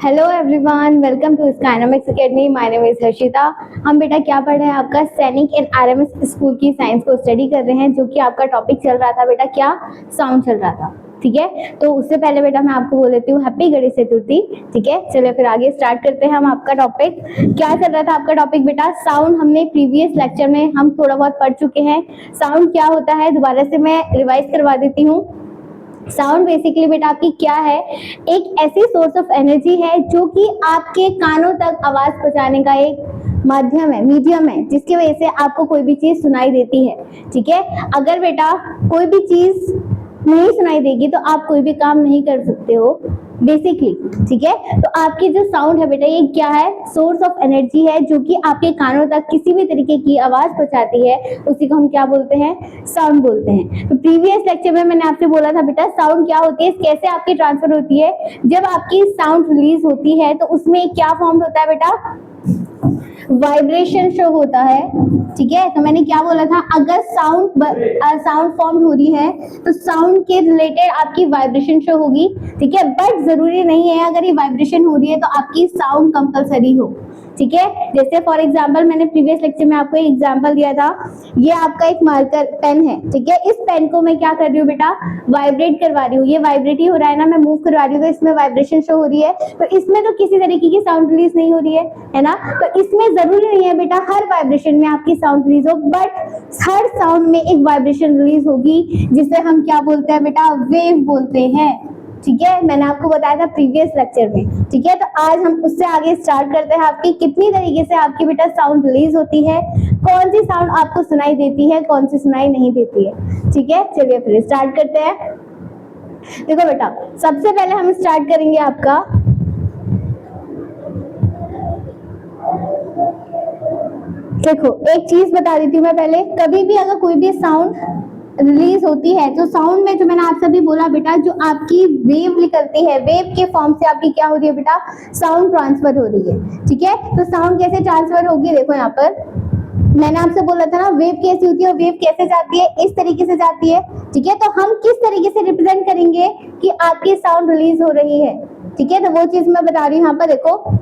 Hello everyone, welcome to Skynomics academy. My name is Harshita. हम बेटा क्या पढ़ रहे हैं, आपका सैनिक एंड आरएमएस स्कूल की साइंस को स्टडी कर रहे हैं, जो कि आपका टॉपिक चल रहा था बेटा क्या, साउंड चल रहा था। ठीक है, तो उससे पहले बेटा मैं आपको बोल देती हूँ हैप्पी गणेश चतुर्थी। ठीक है, चलिए फिर आगे स्टार्ट करते हैं। हम आपका टॉपिक क्या चल रहा था, आपका टॉपिक बेटा साउंड। हमने प्रीवियस लेक्चर में हम थोड़ा बहुत पढ़ चुके हैं साउंड क्या होता है। दोबारा से मैं रिवाइज करवा देती हूँ। साउंड बेसिकली बेटा आपकी क्या है, एक ऐसी सोर्स ऑफ एनर्जी है जो कि आपके कानों तक आवाज पहुंचाने का एक माध्यम है, मीडियम है, जिसकी वजह से आपको कोई भी चीज सुनाई देती है। ठीक है, अगर बेटा कोई भी चीज नहीं सुनाई देगी तो आप कोई भी काम नहीं कर सकते हो बेसिकली। ठीक है, तो आपकी जो साउंड है बेटा ये क्या है, सोर्स ऑफ एनर्जी है जो कि आपके कानों तक किसी भी तरीके की आवाज पहुंचाती है, उसी को हम क्या बोलते हैं, साउंड बोलते हैं। तो प्रीवियस लेक्चर में मैंने आपसे बोला था बेटा साउंड क्या होती है, कैसे आपकी ट्रांसफर होती है। जब आपकी साउंड रिलीज होती है तो उसमें क्या फॉर्म होता है बेटा, वाइब्रेशन शो होता है। ठीक है, तो मैंने क्या बोला था, अगर साउंड फॉर्म हो रही है तो साउंड के रिलेटेड आपकी वाइब्रेशन शो होगी। ठीक है, बट जरूरी नहीं है अगर ये वाइब्रेशन हो रही है तो आपकी साउंड कंपलसरी हो। ठीक है, जैसे फॉर एग्जांपल मैंने प्रीवियस लेक्चर में आपको एक एग्जांपल दिया था, ये आपका एक मार्कर पेन है। ठीक है, इस पेन को मैं क्या कर रही हूँ बेटा, वाइब्रेट करवा रही हूँ। ये वाइब्रेट ही हो रहा है ना, मैं मूव करवा रही हूँ तो इसमें वाइब्रेशन शो हो रही है। तो इसमें तो किसी तरीके की साउंड रिलीज नहीं हो रही है ना। तो इसमें जरूरी नहीं है बेटा हर वाइब्रेशन में आपकी साउंड रिलीज हो, बट हर साउंड में एक वाइब्रेशन रिलीज होगी, जिसे हम क्या बोलते हैं बेटा, वेव बोलते हैं। ठीक है, मैंने आपको बताया था प्रीवियस लेक्चर में। ठीक है, तो आज हम उससे आगे स्टार्ट करते हैं, आपकी कितनी तरीके से आपकी बेटा साउंड रिलीज होती है, कौन सी साउंड आपको सुनाई देती है, कौन सी सुनाई नहीं देती है। ठीक है, चलिए फिर स्टार्ट करते हैं। देखो बेटा, सबसे पहले हम स्टार्ट करेंगे आपका देखो एक चीज बता देती हूँ मैं पहले, कभी भी अगर कोई भी साउंड रिलीज होती है तो साउंड में जो मैंने आपसे भी बोला बेटा, जो आपकी वेव निकलती है, वेव के फॉर्म से आपकी क्या हो रही है बेटा, साउंड ट्रांसफर हो रही है। ठीक है, तो साउंड कैसे ट्रांसफर होगी, देखो यहाँ पर मैंने आपसे बोला था ना वेव कैसी होती है, वेव कैसे जाती है, इस तरीके से जाती है। ठीक है, तो हम किस तरीके से रिप्रेजेंट करेंगे कि आपकी साउंड रिलीज हो रही है। ठीक है, तो वो चीज मैं बता रही हूँ यहाँ पर। देखो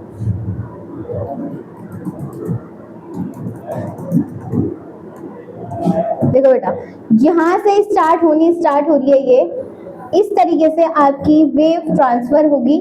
देखो बेटा, यहाँ से स्टार्ट हो रही है ये, इस तरीके से आपकी वेव ट्रांसफर होगी।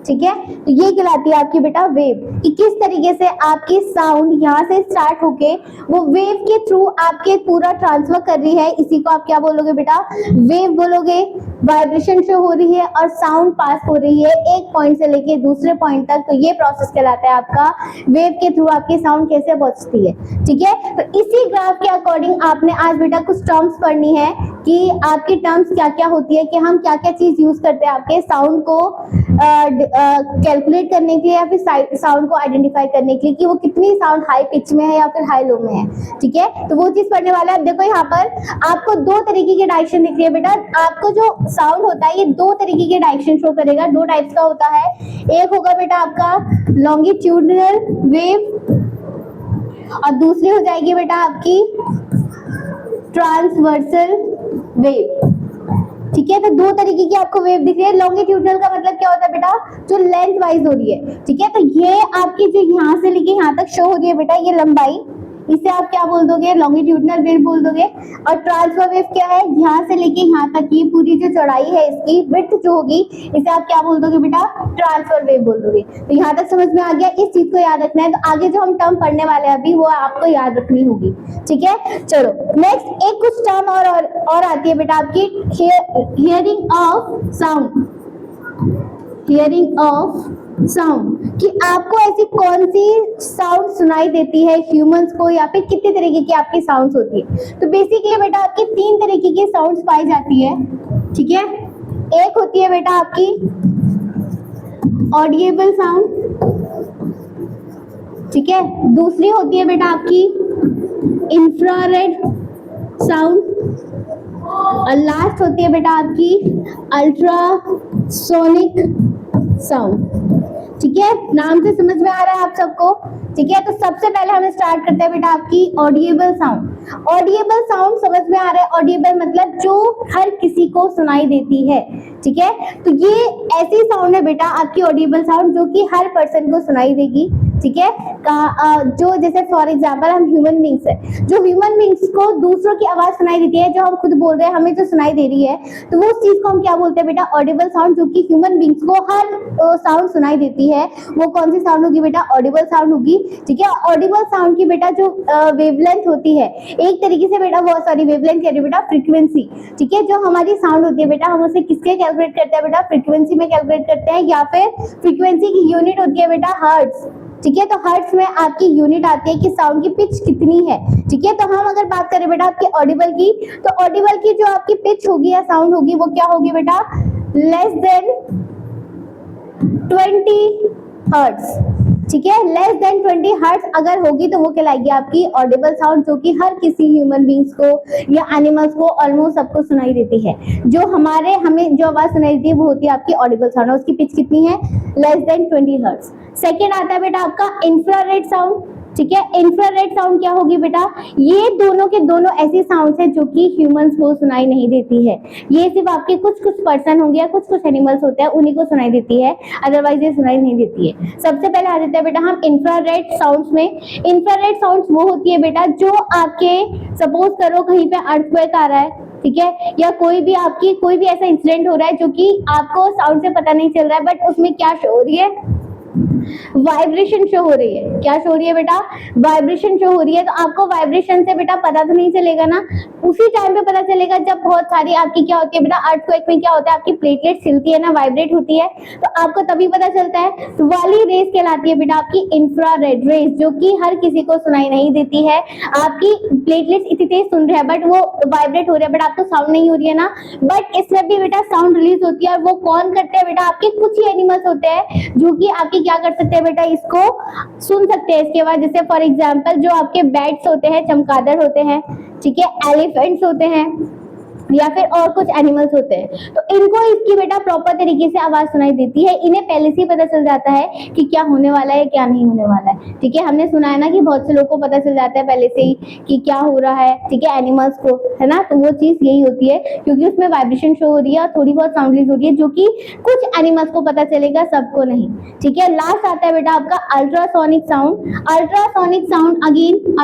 ठीक है, तो ये कहलाती है आपकी बेटा वेव, कि किस तरीके से आपकी साउंड यहाँ से स्टार्ट होके वो वेव के थ्रू आपके पूरा ट्रांसफर कर रही है, इसी को आप क्या बोलोगे बेटा, वेव बोलोगे। वाइब्रेशन शो हो रही है और साउंड पास हो रही है एक पॉइंट से लेके दूसरे पॉइंट तक, तो ये प्रोसेस कहलाता है आपका वेव के थ्रू आपकी साउंड कैसे पहुंचती है। ठीक है, तो इसी ग्राफ के अकॉर्डिंग आपने आज बेटा कुछ टर्म्स पढ़नी है कि आपकी टर्म्स क्या क्या होती है, कि हम क्या क्या चीज यूज करते हैं आपके साउंड को कैलकुलेट करने के लिए या फिर साउंड को आइडेंटिफाई करने के लिए कि वो कितनी साउंड हाई पिच में है या फिर हाई लो में है। ठीक है, तो वो चीज पढ़ने वाला है। देखो यहाँ पर आपको दो तरीके की डायरेक्शन दिख रही है बेटा, आपको जो साउंड होता है ये दो तरीके के डायरेक्शन शो करेगा, दो टाइप्स का होता है। एक होगा बेटा आपका लॉन्गिट्यूडिनल वेव और दूसरी हो जाएगी बेटा आपकी ट्रांसवर्सल वेव। ठीक है, तो दो तरीके की आपको वेव दिख रही है। लॉन्गिट्यूडनल का मतलब क्या होता है बेटा, जो लेंथ वाइज हो रही है। ठीक है, तो ये आपकी जो यहाँ से लेके यहाँ तक शो हो रही है बेटा, ये लंबाई, इसे आप क्या बोल दोगे, लॉन्गिट्यूडनल वेव बोल दोगे। और ट्रांसफर वेव क्या है, यहाँ से लेके यहाँ तक की पूरी जो चौड़ाई है इसकी विड्थ जो होगी, इसे आप क्या बोल दोगे बेटा, ट्रांसफर वेव बोल दोगे। तो यहाँ तक समझ में आ गया, इस चीज को याद रखना है। तो आगे जो हम टर्म पढ़ने वाले हैं अभी वो आपको याद रखनी होगी। ठीक है, चलो नेक्स्ट एक कुछ टर्म और आती है बेटा आपकी hearing of sound. Hearing of sound, कि आपको ऐसी कौन सी साउंड सुनाई देती है ह्यूमंस को, या फिर कितने तरीके की आपकी साउंड्स होती है। तो बेसिकली बेटा आपकी तीन तरीके की साउंड्स पाई जाती है। ठीक है, एक होती है बेटा आपकी ऑडिएबल साउंड। ठीक है, दूसरी होती है बेटा आपकी इंफ्रारेड साउंड और लास्ट होती है बेटा आपकी अल्ट्रासोनिक साउंड। ठीक है, नाम से समझ में आ रहा है आप सबको? ठीक है, तो सबसे पहले हम स्टार्ट करते हैं बेटा आपकी ऑडिएबल साउंड। ऑडिएबल साउंड समझ में आ रहा है? ऑडिएबल मतलब जो हर किसी को सुनाई देती है। ठीक है, तो ये ऐसी साउंड है बेटा आपकी ऑडिएबल साउंड जो कि हर पर्सन को सुनाई देगी। ठीक है, जो जैसे फॉर एग्जांपल हम ह्यूमन बींग्स है, जो ह्यूमन बींग्स को दूसरों की आवाज सुनाई देती है, जो हम खुद बोल रहे हैं हमें जो सुनाई दे रही है, तो वो चीज को हम क्या बोलते हैं बेटा? Audible sound. जो कि ह्यूमन बींग्स को हर साउंड सुनाई देती है, वो कौन सी साउंड होगी बेटा? ऑडिबल साउंड होगी। ठीक है, ऑडिबल साउंड की बेटा जो वेवलेंथ होती है, एक तरीके से बेटा वो सॉरी वेवलेंथ कह रही बेटा, फ्रीक्वेंसी। ठीक है, जो हमारी साउंड होती है बेटा हम उसे किसके कैलकुलेट करते हैं बेटा? फ्रीक्वेंसी में कैलकुलेट करते हैं, या फिर फ्रीक्वेंसी की यूनिट होती है बेटा हर्ट्ज। ठीक है, तो हर्ट्ज में आपकी यूनिट आती है कि साउंड की पिच कितनी है। ठीक है, तो हम अगर बात करें बेटा आपके ऑडिबल की, तो ऑडिबल की जो आपकी पिच होगी या साउंड होगी वो क्या होगी बेटा? Less than 20 hertz. ठीक है, लेस देन 20 हर्ट्ज अगर होगी तो वो कहलाएगी आपकी ऑडिबल साउंड, जो कि हर किसी ह्यूमन बींग्स को या एनिमल्स को ऑलमोस्ट सबको सुनाई देती है। जो हमें जो आवाज सुनाई देती है वो होती है आपकी ऑडिबल साउंड, और उसकी पिच कितनी है? Less than 20 hertz. सेकेंड आता है बेटा आपका इंफ्रारेड साउंड। ठीक है, इंफ्रारेड साउंड क्या होगी बेटा? ये दोनों के दोनों ऐसी साउंड्स हैं जो कि ह्यूमंस को सुनाई नहीं देती है। ये सिर्फ आपके कुछ पर्सन होंगे या कुछ एनिमल्स होते हैं उन्हीं को सुनाई देती है, अदरवाइज ये सुनाई नहीं देती है। सबसे पहले आ जाते हैं बेटा हम इंफ्रारेड साउंड्स में। इंफ्रारेड साउंड्स वो होती है बेटा जो आपके सपोज करो कहीं पे अर्थक्वेक आ रहा है, ठीक है, या कोई भी ऐसा इंसिडेंट हो रहा है जो कि आपको साउंड से पता नहीं चल रहा है, बट उसमें क्या शो हो रही है? वाइब्रेशन शो हो रही है। क्या शो हो रही है बेटा? वाइब्रेशन शो हो रही है। तो आपको वाइब्रेशन से बेटा पता तो नहीं चलेगा ना, उसी टाइम पे पता चलेगा जब बहुत सारी आपकी क्या होती है बेटा, अर्थक्वेक में क्या होता है आपकी प्लेटलेट्स हिलती है ना, वाइब्रेट होती है, तो आपको तभी पता चलता है। तो वाली रेस कहलाती है बेटा आपकी इंफ्रारेड रेस, जो कि हर किसी को सुनाई नहीं देती है। आपकी प्लेटलेट्स इतनी तेज सुन रहे हैं बट वो वाइब्रेट हो रहे हैं, बट आपको साउंड नहीं हो रही है ना, बट इसमें भी बेटा साउंड रिलीज होती है। और वो कौन करते हैं बेटा? आपके कुछ ही एनिमल्स होते हैं जो कि आपकी क्या कर सकते हैं बेटा? इसको सुन सकते हैं। इसके बाद जैसे फॉर एग्जांपल जो आपके बैट्स होते हैं, चमगादड़ होते हैं, ठीक है, एलिफेंट्स होते हैं, या फिर और कुछ एनिमल्स होते हैं, तो इनको इसकी बेटा प्रॉपर तरीके से आवाज सुनाई देती है। इन्हें पहले से ही पता चल जाता है कि क्या होने वाला है क्या नहीं होने वाला है। ठीक है, हमने सुना है ना कि बहुत से लोगों को पता चल जाता है पहले से ही कि क्या हो रहा है, ठीक है, एनिमल्स को, है ना। तो वो चीज यही होती है क्योंकि उसमें वाइब्रेशन शो हो रही है और थोड़ी बहुत साउंड रिलीज हो रही है, जो कि कुछ एनिमल्स को पता चलेगा, सबको नहीं। ठीक है, लास्ट आता है बेटा आपका ultrasonic sound. Ultrasonic sound again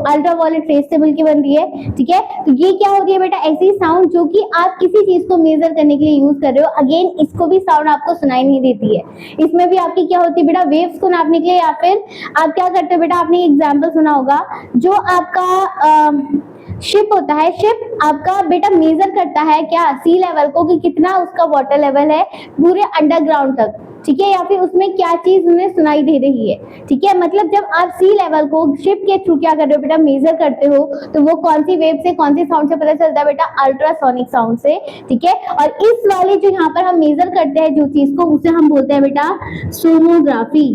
ultraviolet rays से मिलकर बन रही है। ठीक है, तो ये क्या हो रही है बेटा? ऐसी साउंड जो कि आप किसी चीज को मेजर करने के लिए यूज कर रहे हो, अगेन इसको भी साउंड आपको सुनाई नहीं देती है। इसमें भी आपकी क्या होती है बेटा? वेव्स को नापने के लिए, या फिर आप क्या करते हो बेटा? आपने एग्जांपल सुना होगा, जो आपका शिप होता है, शिप आपका बेटा मेजर करता है क्या? सी लेवल को, कि कितना उसका वाटर लेवल है पूरे अंडरग्राउंड तक। ठीक है, या फिर उसमें क्या चीज उन्हें सुनाई दे रही है। ठीक है, मतलब जब आप सी लेवल को शिप के थ्रू क्या कर रहे हो बेटा? मेजर करते हो, तो वो कौन सी वेव से, कौन सी साउंड से पता चलता है बेटा? अल्ट्रासोनिक साउंड से। ठीक है, और इस वाले जो यहाँ पर हम मेजर करते हैं जो चीज को, उसे हम बोलते हैं बेटा सोनोग्राफी।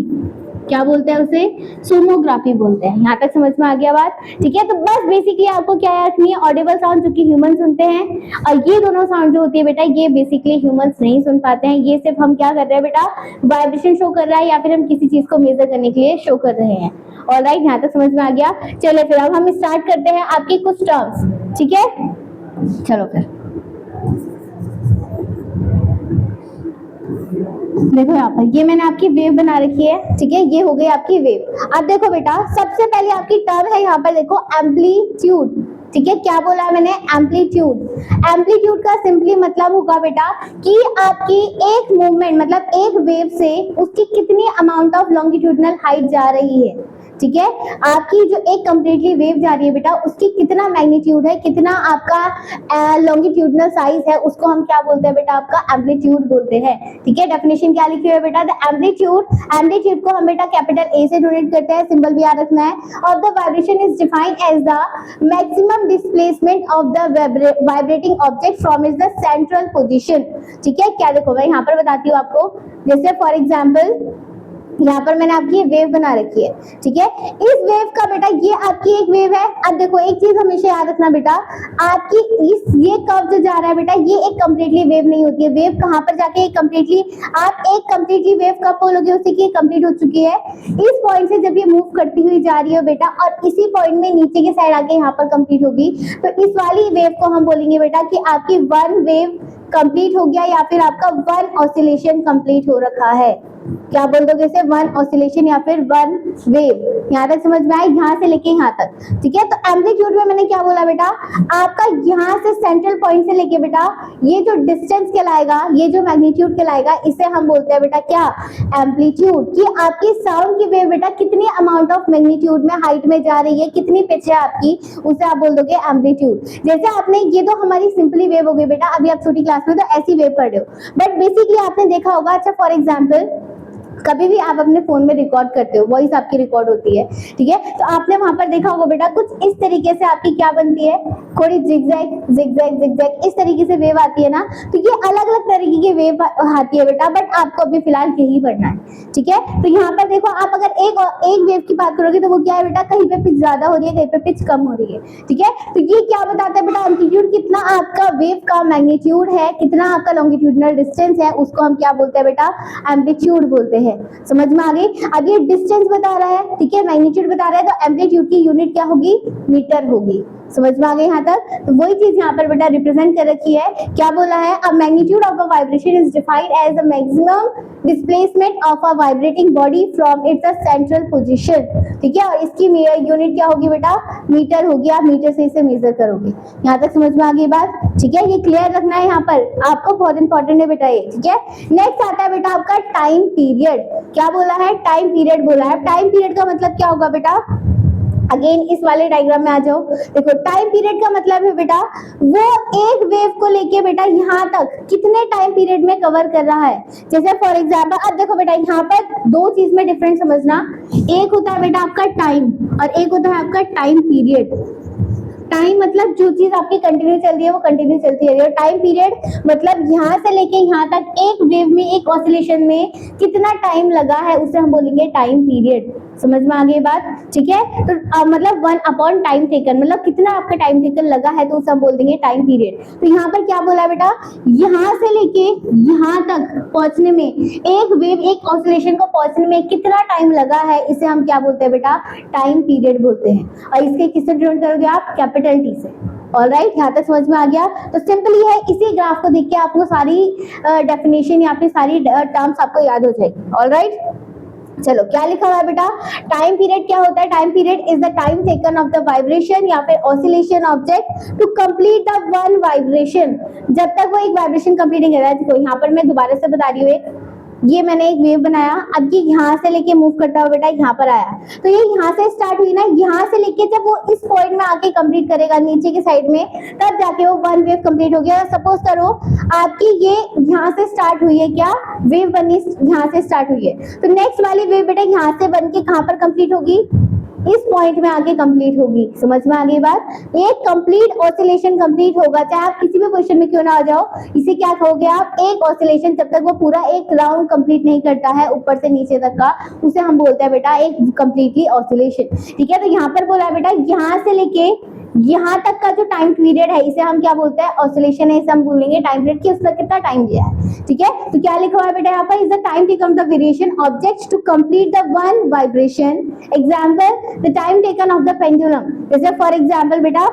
क्या बोलते हैं उसे? सोनोग्राफी बोलते हैं। यहाँ तक समझ में आ गया बात? ठीक है, तो बस बेसिकली आपको क्या याद रखनी है? ऑडिबल साउंड जो कि ह्यूमन सुनते हैं, और ये दोनों साउंड जो होती है बेटा ये बेसिकली ह्यूमंस नहीं सुन पाते हैं। ये सिर्फ हम क्या कर रहे हैं बेटा? वाइब्रेशन शो कर रहा है, या फिर हम किसी चीज को मेजर करने के लिए शो कर रहे हैं। ऑलराइट, यहाँ तक समझ में आ गया। चलिए फिर अब हम स्टार्ट करते हैं आपके कुछ टर्म्स। ठीक है, चलो फिर देखो यहाँ पर ये मैंने आपकी वेव बना रखी है। ठीक है, ये हो गई आपकी वेव। अब देखो बेटा, सबसे पहले आपकी टर्म है यहाँ पर, देखो एम्पलीट्यूड। ठीक है, क्या बोला है मैंने? एम्पलीट्यूड। एम्पलीट्यूड का सिंपली मतलब होगा बेटा कि आपकी एक मूवमेंट, मतलब एक वेव से उसकी कितनी अमाउंट ऑफ लॉन्गिट्यूडनल हाइट जा रही है। ठीक है, आपकी जो एक कंप्लीटली वेव जा रही है बेटा, उसकी कितना मैग्नीट्यूड है, कितना आपका लॉन्गिट्यूडनल साइज है, उसको हम क्या बोलते हैं बेटा? आपका एम्पलीट्यूड बोलते हैं। ठीक है, डेफिनेशन क्या लिखी है बेटा? द एम्पलीट्यूड को हम बेटा कैपिटल ए से डोनेट करते हैं, सिंबल भी याद रखना है। और the vibration is defined as the maximum displacement of the vibrating object from is the central position. ठीक है, क्या देखो मैं यहाँ पर बताती हूँ आपको, जैसे फॉर एग्जाम्पल यहाँ पर मैंने आपकी वेव बना रखी है, ठीक है। इस वेव का बेटा ये आपकी एक वेव है। अब देखो एक चीज हमेशा याद रखना बेटा, आपकी ये कर्व जो जा रहा है बेटा, ये एक कंप्लीटली वेव नहीं होती है। वेव कहाँ पर जाके एक कंप्लीटली, आप एक कंप्लीटली वेव कब बोलोगे उसे कि कंप्लीट हो चुकी है, इस पॉइंट से जब ये मूव करती हुई जा रही है बेटा, और इसी पॉइंट में नीचे की साइड आके यहाँ पर कंप्लीट होगी, तो इस वाली वेव को हम बोलेंगे बेटा कि आपकी वन वेव कंप्लीट हो गया, या फिर आपका वन ऑसिलेशन कंप्लीट हो रखा है। क्या बोल दोगे इसे? वन ऑसिलेशन या फिर वन वेव। यहाँ तक समझ में आया, यहाँ से लेके यहाँ तक, ठीक है। तो एम्पलीट्यूड में मैंने क्या बोला बेटा, आपका यहाँ से सेंट्रल पॉइंट से लेके बेटा ये जो डिस्टेंस कहलाएगा, ये जो मैग्नीट्यूड कहलाएगा, इसे हम बोलते हैं बेटा क्या? एम्पलीट्यूड। कि आपकी साउंड की वेव बेटा कितनी अमाउंट ऑफ मैग्नीट्यूड में हाइट में जा रही है, कितनी पिच है आपकी, उसे आप बोल दोगे एम्पलीट्यूड। जैसे आपने, ये तो हमारी सिंपली वेव हो गई बेटा, अभी आप छोटी क्लास में तो ऐसी वेव पढ़ रहे हो, बट बेसिकली आपने देखा होगा, अच्छा फॉर एग्जाम्पल कभी भी आप अपने फोन में रिकॉर्ड करते हो, वॉइस आपकी रिकॉर्ड होती है, ठीक है, तो आपने वहां पर देखा होगा बेटा कुछ इस तरीके से आपकी क्या बनती है, थोड़ी जिगजैग जिगजैग जिगजैग इस तरीके से वेव आती है ना। तो ये अलग अलग तरीके की वेव आती है बेटा, बट आपको अभी फिलहाल यही पढ़ना है, ठीक है। तो यहाँ पर देखो, आप अगर एक वेव की बात करोगे तो वो क्या है बेटा, कहीं पे पिच ज्यादा हो रही है, कहीं पे पिच कम हो रही है, ठीक है। तो ये क्या बताता है बेटा, एम्पलीट्यूड कितना आपका वेव का मैग्नीट्यूड है, कितना आपका लॉन्गिट्यूडिनल डिस्टेंस है, उसको हम क्या बोलते हैं बेटा, एम्पलीट्यूड बोलते हैं। समझ में आ गई? अब ये डिस्टेंस बता रहा है, ठीक है, मैग्नीट्यूड बता रहा है, तो एम्पलीट्यूड की यूनिट क्या होगी, मीटर होगी। समझ में आ गई यहाँ तक? तो वही चीज यहाँ पर बेटा रिप्रेजेंट कर रखी है। क्या बोला है, a magnitude of a vibration is defined as the maximum displacement of a vibrating body from its central position, ठीक है, और इसकी यूनिट क्या होगी बेटा, मीटर होगी। आप मीटर से इसे मेजर करोगे। यहाँ तक समझ में आ गई बात, ठीक है। ये क्लियर रखना है यहाँ पर, आपको बहुत इंपॉर्टेंट है बेटा ये, ठीक है। नेक्स्ट आता है बेटा आपका टाइम पीरियड। क्या बोला है, टाइम पीरियड बोला है। टाइम पीरियड का मतलब क्या होगा बेटा, अगेन इस वाले डायग्राम में आ जाओ। देखो टाइम पीरियड का मतलब है बेटा, वो एक वेव को लेके बेटा यहाँ तक कितने टाइम पीरियड में कवर कर रहा है। जैसे फॉर एग्जांपल, अब देखो बेटा यहाँ पर दो चीज में डिफरेंस समझना, एक होता है बेटा आपका टाइम और एक होता है आपका टाइम पीरियड। टाइम मतलब जो चीज आपकी कंटिन्यू चल रही है वो कंटिन्यू चलती है, और टाइम पीरियड मतलब यहाँ से लेके यहाँ तक एक वेव में, एक ऑसिलेशन में कितना टाइम लगा है, उसे हम बोलेंगे टाइम पीरियड। समझ में आ गई बात, ठीक है। तो मतलब वन अपॉन टाइम टेकन, मतलब कितना आपका टाइम टेकन लगा है, तो उसे हम बोल देंगे टाइम पीरियड। तो यहाँ पर क्या बोला बेटा, यहाँ से लेके यहाँ तक पहुंचने में, एक वेव एक ऑसिलेशन को पहुंचने में कितना टाइम लगा है, इसे हम क्या बोलते हैं बेटा, टाइम पीरियड बोलते हैं। और इसके किससे डिनोट करोगे आप, कैपिटल टी से। ऑलराइट, यहाँ तक समझ में आ गया। तो सिंपली है, इसी ग्राफ को देख के आपको सारी डेफिनेशन या फिर सारी टर्म्स आपको याद हो जाएगी। ऑलराइट, चलो क्या लिखा हुआ है बेटा, टाइम पीरियड क्या होता है, time period is the time taken of the vibration या फिर oscillation object to complete the one vibration, जब तक वो एक वाइब्रेशन कंप्लीट नहीं कर रहा है। देखो यहाँ पर मैं दोबारा से बता रही हूँ, एक ये मैंने एक वेव बनाया, अब ये यहाँ से लेके मूव करता हुआ बेटा यहाँ पर आया, तो ये यहाँ से स्टार्ट हुई ना, यहाँ से लेके जब वो इस पॉइंट में आके कंप्लीट करेगा नीचे की साइड में, तब जाके वो वन वेव कंप्लीट हो गया। सपोज करो आपकी ये यहाँ से स्टार्ट हुई है, क्या वेव बननी यहाँ से स्टार्ट हुई है, तो नेक्स्ट वाली वेव बेटा यहाँ से बन के कहाँ पर कंप्लीट होगी, इस पॉइंट में आके कंप्लीट होगी। समझ में आ गई बात, एक कंप्लीट ऑसिलेशन कंप्लीट होगा, चाहे आप किसी भी पोजीशन में क्यों ना आ जाओ, इसे क्या कहोगे आप, एक ऑसिलेशन जब तक वो पूरा एक राउंड कंप्लीट नहीं करता है ऊपर से नीचे तक का, उसे हम बोलते हैं बेटा एक कंप्लीटली ऑसिलेशन, ठीक है। तो यहाँ पर बोला बेटा यहाँ से लेके यहाँ तक का जो टाइम पीरियड है, इसे हम क्या बोलते हैं, ऑसिलेशन है, इसे हम बोलेंगे टाइम पीरियड की, उसका कितना टाइम दिया है, ठीक है। तो क्या लिखा हुआ है बेटा यहाँ पर, is the time taken the variation objects to complete the one vibration. Example the time taken of the pendulum. जैसे फॉर एग्जांपल बेटा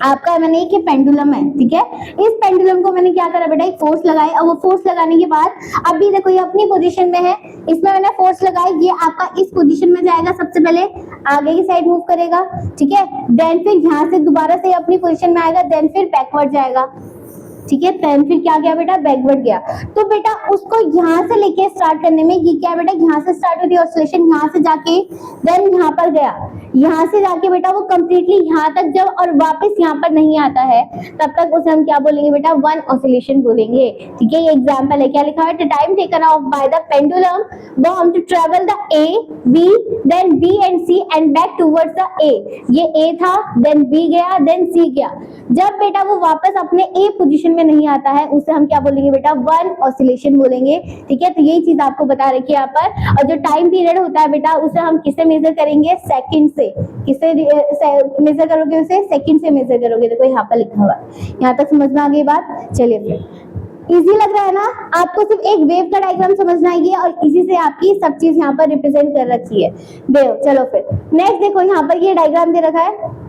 आपका मैंने एक पेंडुलम है, ठीक है, इस पेंडुलम को मैंने क्या करा बेटा, एक फोर्स लगाई, और वो फोर्स लगाने के बाद अभी देखो ये अपनी पोजीशन में है, इसमें मैंने फोर्स लगाई, ये आपका इस पोजीशन में जाएगा, सबसे पहले आगे की साइड मूव करेगा, ठीक है, देन फिर यहाँ से दोबारा से अपनी पोजीशन में आएगा, देन फिर बैकवर्ड जाएगा, ठीक है, देन फिर क्या गया बेटा, बैकवर्ड गया। तो बेटा उसको यहाँ से लेके स्टार्ट करने में ये क्या बेटा, यहाँ से स्टार्ट हुई ऑसिलेशन, यहाँ से जाके देन यहाँ पर गया, यहाँ से जाके बेटा वो कंप्लीटली यहाँ तक जब और वापस यहाँ पर नहीं आता है तब तक उसे हम क्या बोलेंगे बेटा, वन ऑसिलेशन बोलेंगे। ठीक है, ये एग्जांपल है, क्या लिखा है, the time taken of by the pendulum bob to travel the A B then B and C and back towards the A. ये ए था, देन बी गया, देन सी गया। जब बेटा वो वापस अपने ए पोजीशन में नहीं आता है उसे हम क्या बोलेंगे बेटा, वन ऑसिलेशन बोलेंगे। ठीक है, तो यही चीज आपको बता रखी है यहाँ पर। और जो टाइम पीरियड होता है बेटा उसे हम किससे मेजर करेंगे, सेकंड से। किससे मेजर करोगे, उसे सेकंड से मेजर करोगे। देखो यहाँ पर लिखा हुआ है। यहाँ तक समझ में आ गई बात। चलिए फिर, इजी लग रहा है ना, आपको सिर्फ एक वेव का डायग्राम समझना है और इसी से आपकी सब चीज यहाँ पर रिप्रेजेंट कर रखी है। देखो चलो फिर नेक्स्ट देखो, यहाँ पर ये डायग्राम दे रखा है,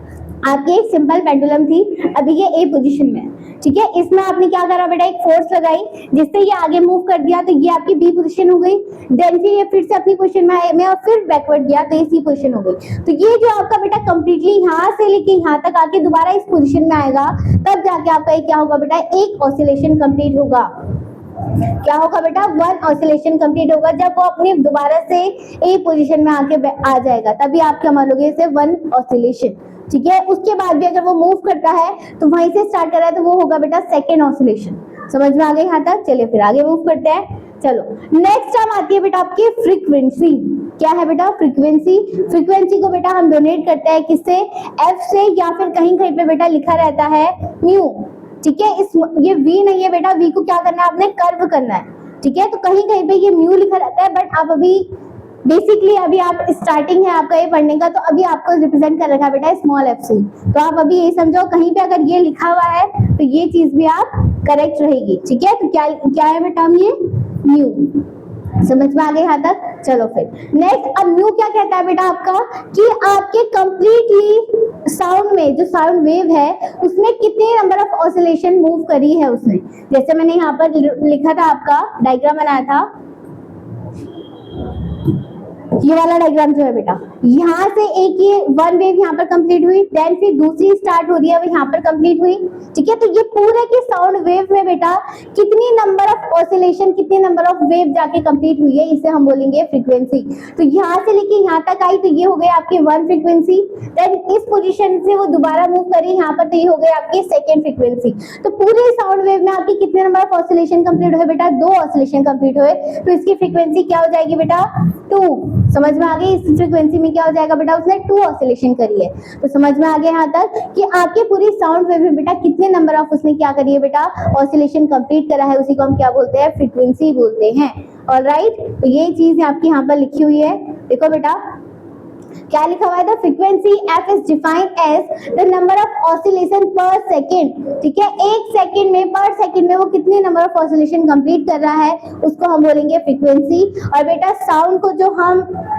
आपकी एक सिंपल पेंडुलम थी, अभी ये ए पोजीशन में है। ठीक है, इसमें आपने क्या करा बेटा, एक फोर्स लगाई जिससे ये आगे मूव कर दिया, तो ये आपकी बी पोजीशन हो गई। देन फिर ये फिर से अपनी पोजीशन में आया में और फिर बैकवर्ड गया तो ये सी पोजीशन हो गई। तो ये जो आपका बेटा कंप्लीटली यहाँ से लेके यहाँ तक आके दोबारा इस पोजीशन में आएगा, तब जाके आपका ये क्या होगा बेटा, एक ऑसिलेशन कंप्लीट होगा। क्या होगा बेटा, वन ऑसिलेशन कंप्लीट होगा। जब वो अपने दोबारा से ए पोजीशन में आके आ जाएगा तभी आप क्या मानोगे, इसे वन ऑसिलेशन। ठीक है, उसके बाद भी अगर वो मूव करता है तो वहीं से स्टार्ट कर रहा है तो वो होगा बेटा सेकेंड ऑसिलेशन। समझ में आ गई यहाँ तक। चलिए फिर आगे मूव करते हैं। चलो नेक्स्ट टाइम आती है बेटा आपकी फ्रीक्वेंसी। क्या है बेटा, फ्रीक्वेंसी। फ्रीक्वेंसी को बेटा हम डोनेट करते हैं किससे, एफ से, या फिर कहीं कहीं पे बेटा लिखा रहता है म्यू। ठीक है, इस ये वी नहीं है बेटा, वी को क्या करना है, आपने कर्व करना है। ठीक है, तो कहीं कहीं पे ये म्यू लिखा रहता है, बट आप अभी बेसिकली अभी आप स्टार्टिंग है आपका ये पढ़ने का, तो अभी आपको रिप्रेजेंट कर रखा है बेटा स्मॉल एफ से। तो आप अभी ये समझो, कहीं पे अगर ये लिखा हुआ है तो ये चीज भी आप करेक्ट रहेगी। ठीक है, तो क्या है बेटा, ये म्यू। समझ में आ गए यहाँ तक। चलो फिर नेक्स्ट, अब म्यू क्या कहता है बेटा आपका, कि आपके कंप्लीटली साउंड में जो साउंड वेव है उसमें कितने नंबर ऑफ ऑसिलेशन मूव करी है उसने। जैसे मैंने यहाँ पर लिखा था, आपका डायग्राम बनाया था, ये वाला डायग्राम जो है बेटा, यहाँ से एक ये वन वेव यहाँ पर कंप्लीट हुई, देन फिर दूसरी स्टार्ट हो रही है वो यहाँ पर कंप्लीट हुई। ठीक है, तो ये पूरे के साउंड वेव में बेटा कितनी नंबर ऑफ ऑसिलेशन, कितने नंबर ऑफ वेव जाके कंप्लीट हुई है, इसे हम बोलेंगे फ्रीक्वेंसी। तो यहाँ से लेके यहाँ तक आई तो ये हो गई आपकी वन फ्रीक्वेंसी। देन इस पोजीशन से वो दोबारा मूव करी यहाँ पर, तो ये हो गई आपकी सेकेंड फ्रीक्वेंसी। तो पूरे साउंड वेव में आपकी कितने नंबर ऑफ ऑसिलेशन कंप्लीट हुए बेटा, दो ऑसिलेशन कंप्लीट हुए। तो इसकी फ्रीक्वेंसी क्या हो जाएगी बेटा, 2। समझ में आ गई, इस फ्रीक्वेंसी में क्या हो जाएगा बेटा, उसने 2 ऑसिलेशन करी है। तो समझ में आ गया यहाँ तक कि आपके पूरी साउंड वेव में बेटा कितने नंबर ऑफ उसने क्या करी है बेटा, ऑसिलेशन कंप्लीट करा है, उसी को हम क्या बोलते हैं, फ्रीक्वेंसी बोलते हैं। ऑलराइट, तो ये चीज आपकी यहाँ पर लिखी हुई है। देखो बेटा क्या लिखा हुआ है, the frequency f is defined as the number of oscillation per second. ठीक है, एक सेकेंड में, पर सेकेंड में वो कितने नंबर ऑफ ऑसिलेशन कंप्लीट कर रहा है उसको हम बोलेंगे फ्रीक्वेंसी। और बेटा साउंड को जो हम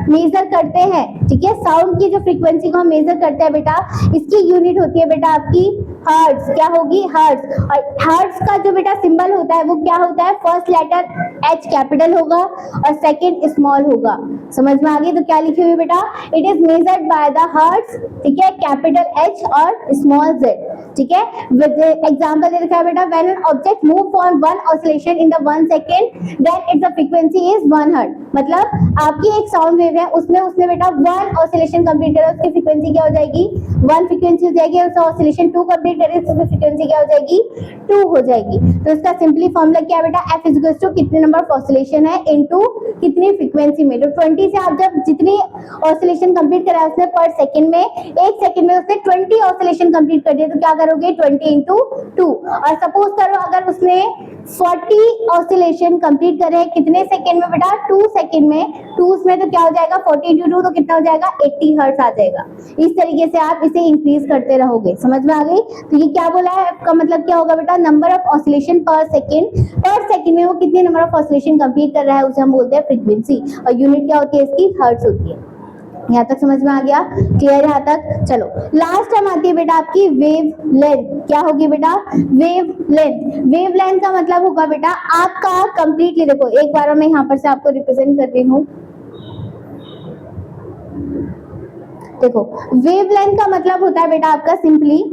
मेजर करते हैं, ठीक है, साउंड की जो फ्रीक्वेंसी को हम मेजर करते हैं बेटा, इसकी यूनिट होती है बेटा आपकी हर्ट्ज। क्या होगी, हर्ट्ज। और हर्ट्ज का जो बेटा सिंबल होता है वो क्या होता है, फर्स्ट लेटर एच कैपिटल होगा और सेकेंड स्मॉल होगा। समझ में आ गई। तो क्या लिखी हुई बेटा, it is measured by the hertz. ठीक है, कैपिटल एच और स्मॉल जेड। ठीक है, विद एग्जांपल दे रखा है बेटा, when an object move for one oscillation in the 1 second then its frequency is 1 hertz. मतलब आपकी एक साउंड वेव है, उसमें उसने बेटा 1 ऑसिलेशन कंप्लीट करा, उसकी फ्रीक्वेंसी क्या हो जाएगी, 1 फ्रीक्वेंसी हो जाएगी। और ऑसिलेशन 2 कंप्लीट करे तो फ्रीक्वेंसी क्या हो जाएगी, 2 हो जाएगी। तो इसका सिंपली फॉर्मूला क्या है बेटा, एफ इज इक्वल्स टू कितने नंबर ऑफ ऑसिलेशन है इनटू कितनी फ्रीक्वेंसी में। तो 20 से आप जब जितनी ऑसिलेशन कंप्लीट करा है उसने पर सेकंड में, एक सेकंड में उसने 20 ऑसिलेशन कंप्लीट कर दिया, तो क्या करोगे, 20 इंटू 2। और सपोज करो अगर उसने 40 ऑसिलेशन कंप्लीट करे कितने सेकंड में बेटा, 2 सेकंड में। 2 उसमें तो क्या हो जाएगा, 40 इंटू 2 तो कितना हो जाएगा, 80 हर्ट्ज आ जाएगा। इस तरीके से आप इसे इंक्रीज करते रहोगे। समझ में आ गई। तो ये क्या बोला है, आपका मतलब क्या होगा बेटा, नंबर ऑफ ऑसिलेशन पर सेकंड में वो कितने नंबर ऑफ ऑसिलेशन कंप्लीट कर रहा है उसे हम बोलते हैं फ्रीक्वेंसी। और यूनिट क्या होती है इसकी, हर्ट्ज होती है। यहाँ तक समझ में आ गया, क्लियर यहाँ तक। चलो लास्ट टाइम आती है बेटा आपकी वेव लेंथ। क्या होगी बेटा, वेव लेंथ। वेव लेंथ का मतलब होगा बेटा आपका कंप्लीटली, देखो एक बार मैं यहाँ पर से आपको रिप्रेजेंट कर रही हूँ। देखो वेव लेंथ का मतलब होता है बेटा आपका सिंपली,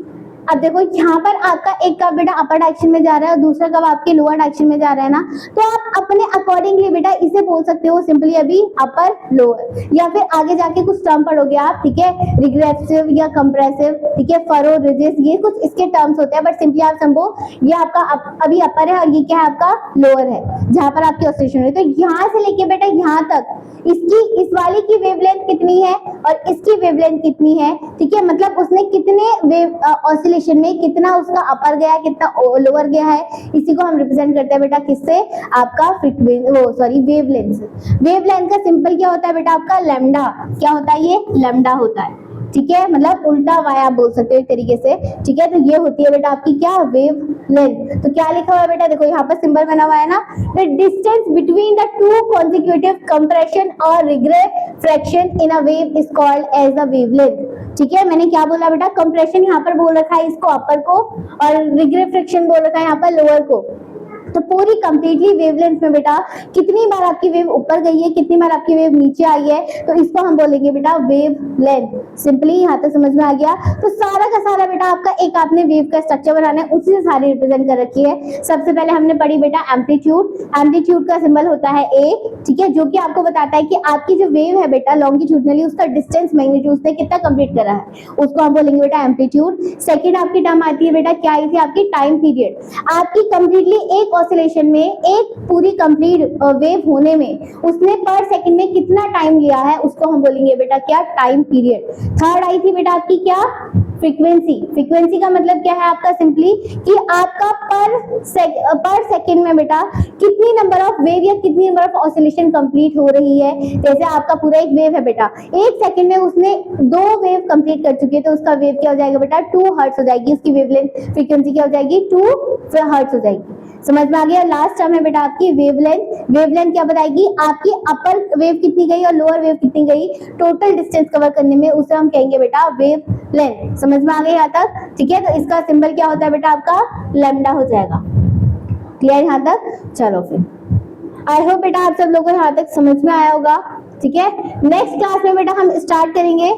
अब देखो यहाँ पर आपका एक कप बेटा अपर डायरेक्शन में जा रहा है और दूसरा कप आपके लोअर डायरेक्शन में जा रहा है ना, तो आप अपने अकॉर्डिंगली बेटा इसे बोल सकते हो सिंपली अभी अपर लोअर, या फिर आगे जाके कुछ टर्म पढ़ोगे आप, ठीक है, रिग्रेसिव या कंप्रेसिव, ठीक है, फरो, रिजिस, ये कुछ इसके टर्म्स होते हैं, बट सिंपली आप समझो ये आपका अभी अपर है और ये क्या है आपका लोअर है, जहां पर आपकी ऑसिलेशन हो रही है। तो यहाँ से लेके बेटा यहाँ तक इसकी इस वाली की वेवलेंथ कितनी है और इसकी वेवलेंथ कितनी है, ठीक है, मतलब उसने कितने वेव ऑसिलेशन में कितना उसका अपर गया कितना लोअर गया है, इसी को हम रिप्रेजेंट करते हैं बेटा किससे, आपका वेवलेंथ। वेवलेंथ का सिंपल क्या होता है बेटा आपका लैम्डा, क्या होता है ये लैम्डा होता है, ठीक है, मतलब उल्टा वाया आप बोल सकते हो एक तरीके से, ठीक है। तो ये होती है बेटा आपकी क्या वेवलेंथ। तो क्या लिखा हुआ है बेटा, देखो यहाँ पर सिंबल बना हुआ है ना, the distance between the two consecutive compression और rarefaction in a wave is called as the wavelength, ठीक है। मैंने क्या बोला बेटा, कंप्रेशन यहाँ पर बोल रखा है इसको अपर को, और रिग्रेफ्रैक्शन बोल रखा है यहाँ पर लोअर को। तो पूरी कंप्लीटली वेवलेंथ में बेटा कितनी बार आपकी वेव ऊपर गई है, कितनी बार आपकी वेव नीचे आई है, तो इसको हम बोलेंगे बेटा वेवलेंथ। सिंपली यहाँ तक समझ में आ गया। तो सारा का सारा बेटा आपका एक आपने वेव का स्ट्रक्चर बनाना है, उसी से सारी रिप्रेजेंट कर रखी है। सबसे पहले हमने पढ़ी बेटा एम्पलीट्यूड, एम्पलीट्यूड का सिंबल होता है ए, ठीक है, जो कि आपको बताता है कि आपकी जो वेव है बेटा लॉन्गिट्यूडनली उसका डिस्टेंस मैग्नीट्यूड ने कितना कंप्लीट करा है, उसको हम बोलेंगे बेटा एम्पलीट्यूड। सेकंड आपकी टर्म आती है बेटा, क्या आई थी आपकी, टाइम पीरियड। आपकी कंप्लीटली एक ऑसिलेशन में एक पूरी कंप्लीट वेव होने में उसने पर सेकंड में कितना टाइम लिया है, उसको हम बोलेंगे बेटा क्या, टाइम पीरियड। थर्ड आई थी बेटा आपकी क्या, फ्रीक्वेंसी। फ्रीक्वेंसी का मतलब क्या है आपका, सिंपली कि आपका पर सेकंड में बेटा कितनी नंबर ऑफ वेव या कितनी नंबर ऑफ ऑसिलेशन कंप्लीट हो रही है। जैसे आपका पूरा एक वेव है बेटा, एक सेकंड में उसने 2 वेव कंप्लीट कर चुकी है, तो उसका वेव क्या हो जाएगा बेटा, 2 हर्ट्ज हो जाएगी, उसकी वेवलेंथ फ्रीक्वेंसी क्या हो जाएगी, 2 हर्ट्ज हो जाएगी। समझ में आ गया। लास्ट टर्म है बेटा आपकी वेवलेंथ। वेवलेंथ क्या बताएगी, आपकी अपर वेव कितनी गई और लोअर वेव कितनी गई, टोटल डिस्टेंस कवर करने में, उसे हम कहेंगे बेटा वेवलेंथ। समझ में आ गया यहाँ तक, ठीक है। तो इसका सिंबल क्या होता है बेटा आपका, लैम्डा हो जाएगा। क्लियर यहाँ तक, चलो फिर आई होप बेटा आप सब लोगों को यहाँ तक समझ में आया होगा, ठीक है। नेक्स्ट क्लास में बेटा हम स्टार्ट करेंगे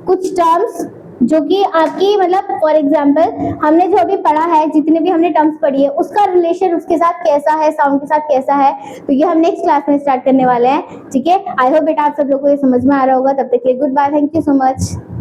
कुछ टर्म्स जो कि आपकी मतलब फॉर एग्जाम्पल हमने जो अभी पढ़ा है, जितने भी हमने टर्म्स पढ़ी है उसका रिलेशन उसके साथ कैसा है, साउंड के साथ कैसा है, तो ये हम नेक्स्ट क्लास में स्टार्ट करने वाले हैं, ठीक है। आई होप बेटा आप सब लोगों को ये समझ में आ रहा होगा। तब तक के लिए goodbye, thank you so much.